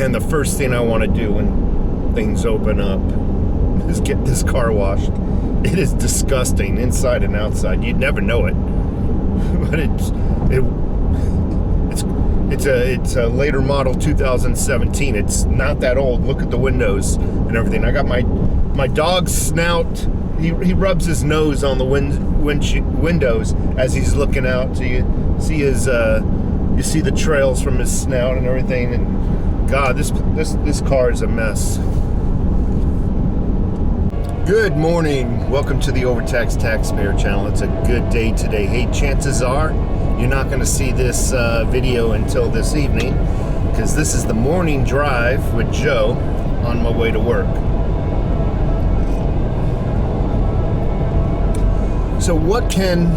Man, the first thing I want to do when things open up is get this car washed. It is disgusting inside and outside. You'd never know it, but it's a later model 2017. It's not that old. Look at the windows and everything. I got my dog's snout. He rubs his nose on the windows as he's looking out. So you see you see the trails from his snout and everything. And God, this car is a mess. Good morning. Welcome to the Overtaxed Taxpayer channel. It's a good day today. Hey, chances are you're not going to see this video until this evening, because this is the morning drive with Joe on my way to work. So what can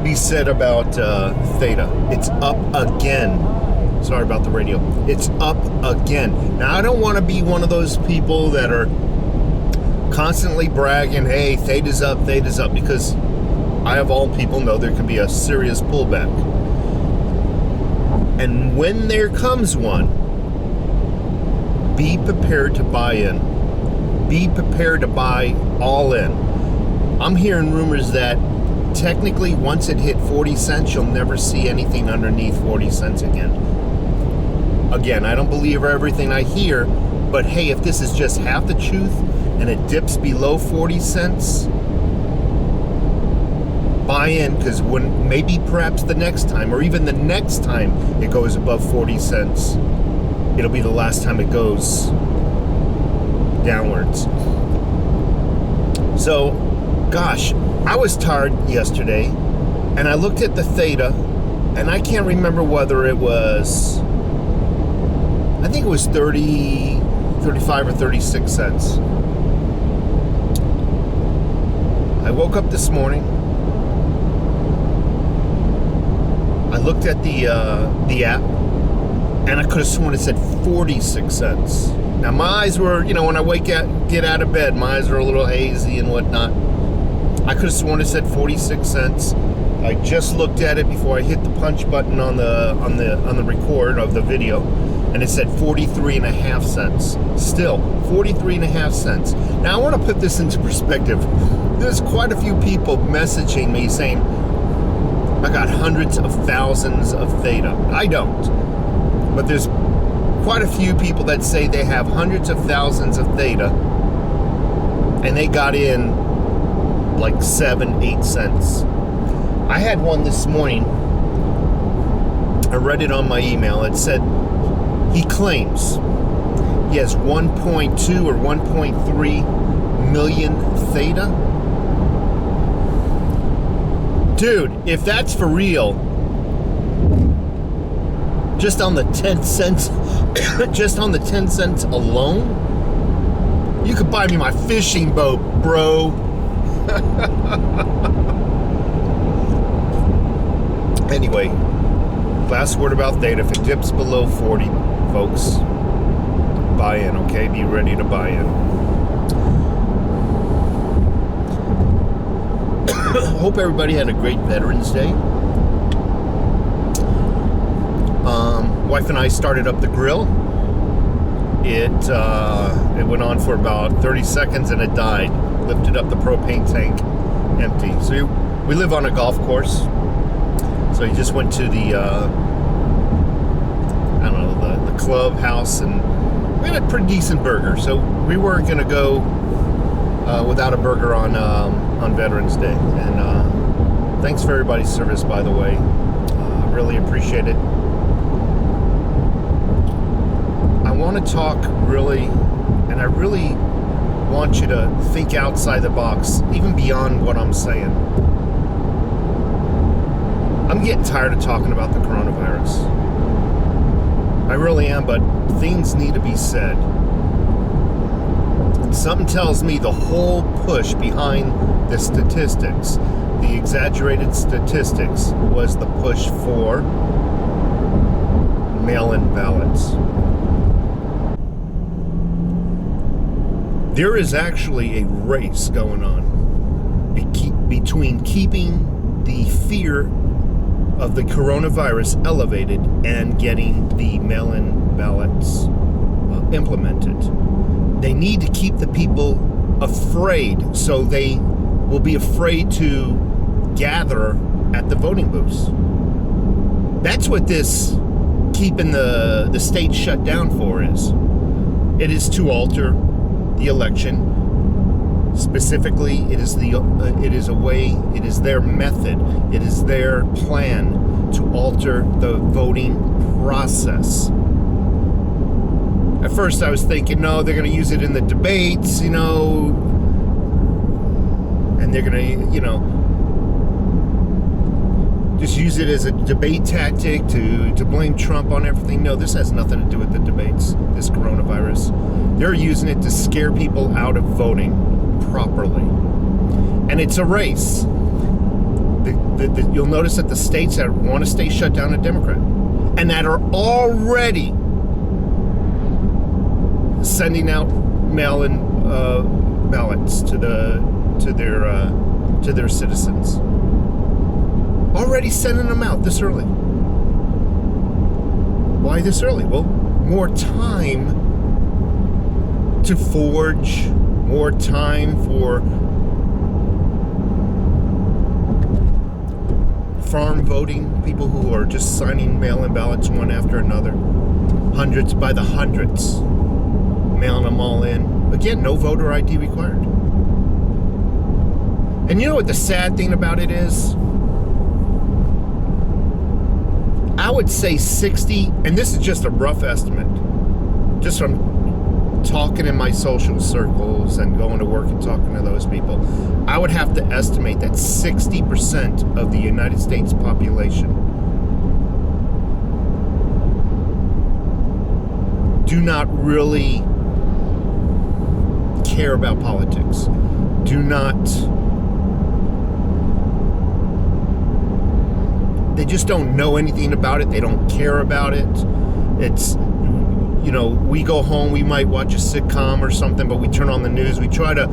be said about THETA? It's up again. Sorry about the radio. It's up again. Now, I don't want to be one of those people that are constantly bragging, hey, THETA's up, because I, of all people, know there can be a serious pullback. And when there comes one, be prepared to buy in. Be prepared to buy all in. I'm hearing rumors that technically once it hit 40 cents, you'll never see anything underneath 40 cents again. Again, I don't believe everything I hear, but hey, if this is just half the truth and it dips below 40 cents, buy in, because when maybe perhaps the next time, or even the next time it goes above 40 cents, it'll be the last time it goes downwards. So, gosh, I was tired yesterday, and I looked at the THETA, and I can't remember whether it was, I think it was 35 or 36 cents. I woke up this morning, I looked at the app, and I could have sworn it said 46 cents. Now, my eyes were, when I get out of bed, my eyes are a little hazy and whatnot. I could have sworn it said 46 cents. I just looked at it before I hit the punch button on the record of the video, and it said 43.5 cents. Still, 43.5 cents. Now, I want to put this into perspective. There's quite a few people messaging me saying, I got hundreds of thousands of THETA. I don't. But there's quite a few people that say they have hundreds of thousands of THETA, and they got in like 7-8 cents. I had one this morning. I read it on my email. It said he claims he has 1.2 or 1.3 million THETA. Dude, if that's for real, just on the 10 cents, just on the 10 cents alone, you could buy me my fishing boat, bro. Anyway, last word about THETA. If it dips below 40, folks, buy in, okay? Be ready to buy in. Hope everybody had a great Veterans Day. Wife and I started up the grill. It went on for about 30 seconds and it died. Lifted up the propane tank, empty. So we live on a golf course. So he just went to the the clubhouse, and we had a pretty decent burger. So we weren't gonna go without a burger on Veterans Day. And thanks for everybody's service, by the way. Really appreciate it. I want to talk and I really want you to think outside the box, even beyond what I'm saying. I'm getting tired of talking about the coronavirus. I really am, but things need to be said. Something tells me the whole push behind the statistics, the exaggerated statistics, was the push for mail-in ballots. There is actually a race going on between keeping the fear of the coronavirus elevated and getting the mail-in ballots implemented. They need to keep the people afraid, so they will be afraid to gather at the voting booths. That's what this keeping the state shut down for is. It is to alter the election. Specifically, it is their method, it is their plan to alter the voting process. At first I was thinking, no, they're going to use it in the debates, and they're going to, just use it as a debate tactic to blame Trump on everything. No, this has nothing to do with the debates, this coronavirus. They're using it to scare people out of voting properly. And it's a race. You'll notice that the states that want to stay shut down are Democrat, and that are already sending out mail-in ballots to their citizens. Already sending them out this early. Why this early? Well, more time to forge, more time for farm voting, people who are just signing mail-in ballots one after another, hundreds by the hundreds, mailing them all in. Again, no voter ID required. And you know what the sad thing about it is? I would say 60, and this is just a rough estimate, just from talking in my social circles and going to work and talking to those people, I would have to estimate that 60% of the United States population do not really care about politics, they just don't know anything about it. They don't care about it. It's, we go home, we might watch a sitcom or something, but we turn on the news, we try to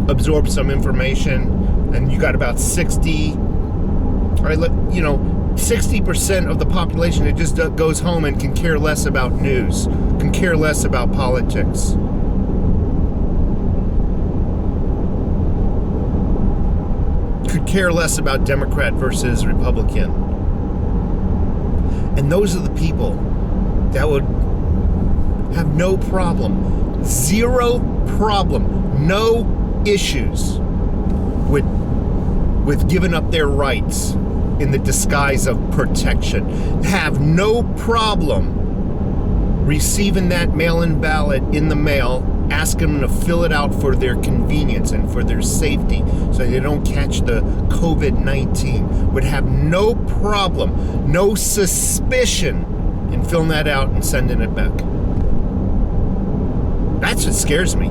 absorb some information, and you got about 60% of the population that just goes home and can care less about news, can care less about politics. Could care less about Democrat versus Republican. And those are the people that would have no problem, zero problem, no issues with giving up their rights in the disguise of protection. Have no problem receiving that mail-in ballot in the mail, asking them to fill it out for their convenience and for their safety so they don't catch the COVID-19. Would have no problem, no suspicion in filling that out and sending it back. That's what scares me.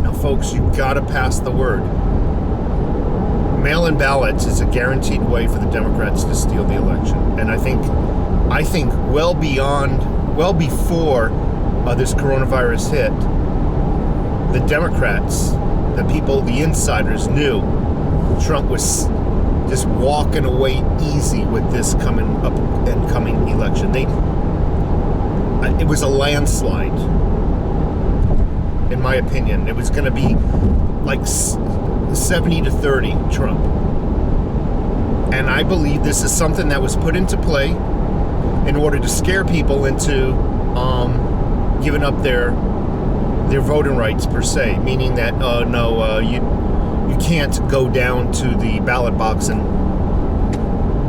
Now, folks, you've got to pass the word. Mail-in ballots is a guaranteed way for the Democrats to steal the election. And I think well before this coronavirus hit, the Democrats, the people, the insiders knew Trump was just walking away easy with this coming election. It was a landslide, in my opinion. It was going to be like 70-30 Trump. And I believe this is something that was put into play in order to scare people into giving up their voting rights per se, meaning that you can't go down to the ballot box and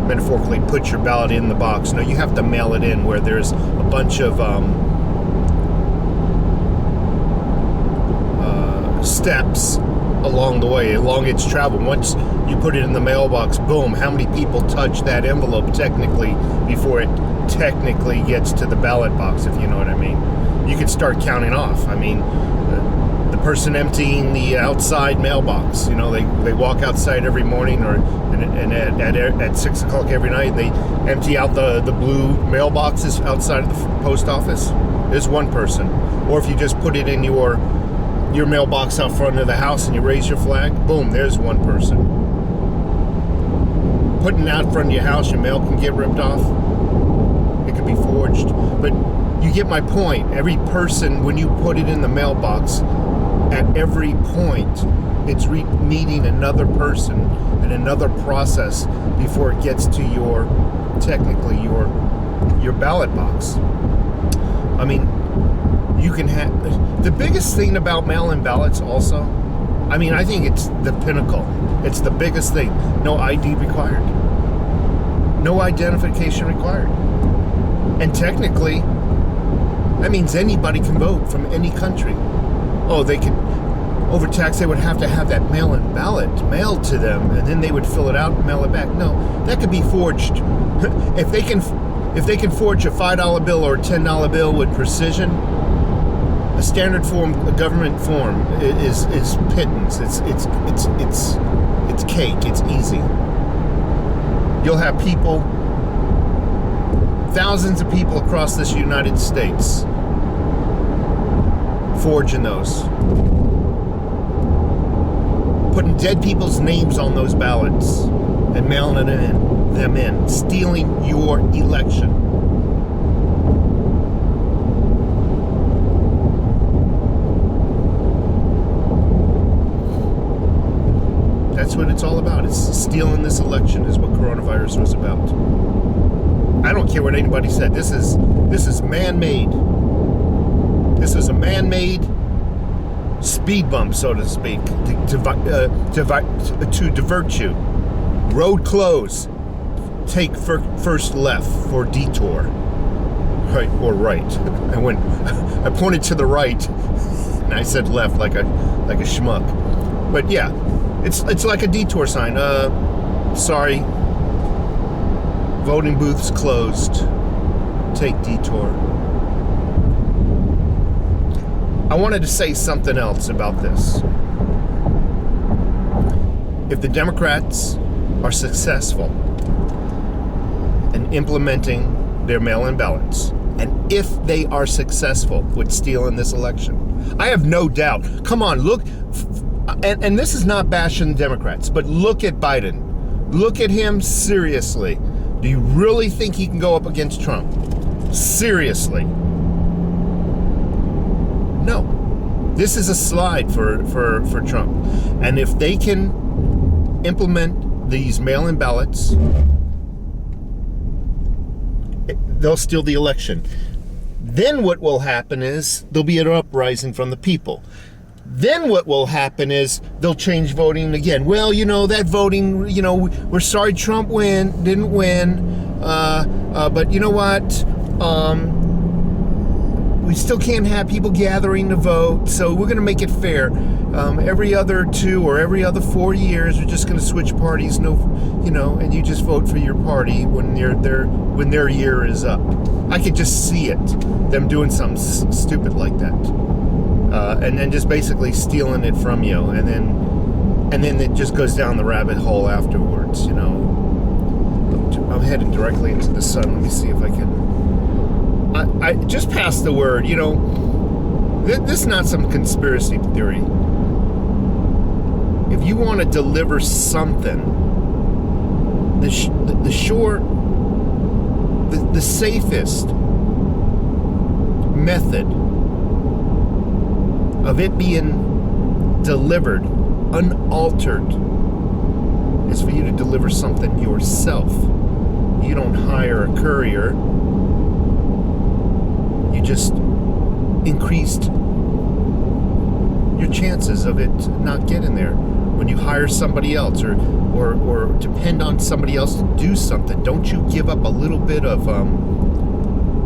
metaphorically put your ballot in the box. No, you have to mail it in, where there's a bunch of steps along the way, along its travel. Once you put it in the mailbox, boom, how many people touch that envelope technically before it technically gets to the ballot box, if you know what I mean? You could start counting off. I mean, the person emptying the outside mailbox, they walk outside every morning and at 6 o'clock every night, they empty out the blue mailboxes outside of the post office. There's one person. Or if you just put it in your mailbox out front of the house and you raise your flag, boom, there's one person. putting it out in front of your house, your mail can get ripped off. It could be forged. But you get my point. Every person, when you put it in the mailbox, at every point, it's meeting another person and another process before it gets to your ballot box. I mean, you can have the biggest thing about mail-in ballots also. I mean, I think it's the pinnacle. It's the biggest thing. No ID required. No identification required. And technically, that means anybody can vote from any country. Oh, they could overtax. They would have to have that mail-in ballot mailed to them, and then they would fill it out and mail it back. No, that could be forged. If they can forge a $5 bill or a $10 bill with precision, a standard form, a government form is pittance. It's cake. It's easy. You'll have people, thousands of people across this United States forging those, putting dead people's names on those ballots and mailing them in, stealing your election. That's what it's all about. It's stealing this election is what coronavirus was about. I don't care what anybody said. This is man-made. This is a man-made speed bump, so to speak, to divert you. Road close. Take first left for detour. Right or right. I pointed to the right, and I said left like a schmuck. But yeah, it's like a detour sign. Sorry. Voting booths closed. Take detour. I wanted to say something else about this. If the Democrats are successful in implementing their mail-in ballots, and if they are successful with stealing this election, I have no doubt. Come on, look, and this is not bashing Democrats, but look at Biden. Look at him seriously. Do you really think he can go up against Trump? Seriously. No. This is a slide for Trump. And if they can implement these mail-in ballots, they'll steal the election. Then what will happen is there'll be an uprising from the people. Then what will happen is they'll change voting again. Well, that voting, we're sorry Trump didn't win, but you know what? We still can't have people gathering to vote, so we're going to make it fair. Every other 2 or every other 4 years, we're just going to switch parties. And you just vote for your party when their year is up. I could just see it, them doing something stupid like that. And then just basically stealing it from you, and then it just goes down the rabbit hole afterwards. I'm heading directly into the sun. Let me see if I can. I just passed the word. This is not some conspiracy theory. If you want to deliver something, the safest method of it being delivered unaltered is for you to deliver something yourself. You don't hire a courier. You just increased your chances of it not getting there. When you hire somebody else or depend on somebody else to do something, don't you give up a little bit of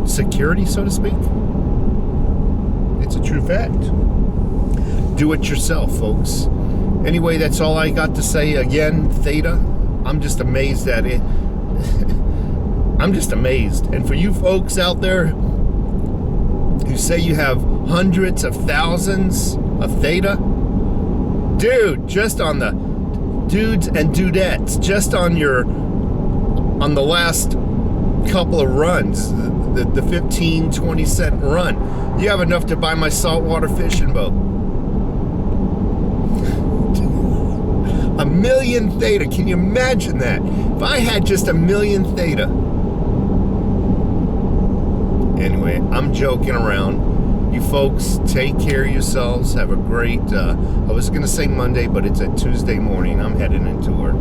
security, so to speak? It's a true fact. Do it yourself, folks. Anyway, that's all I got to say. Again, THETA, I'm just amazed at it. I'm just amazed. And for you folks out there who say you have hundreds of thousands of THETA, dude, just on the dudes and dudettes, just on the last couple of runs, the 15, 20 cent run, you have enough to buy my saltwater fishing boat. 1 million THETA. Can you imagine that? If I had just a million theta. Anyway, I'm joking around. You folks, take care of yourselves. Have a great, I was going to say Monday, but it's a Tuesday morning. I'm heading into work.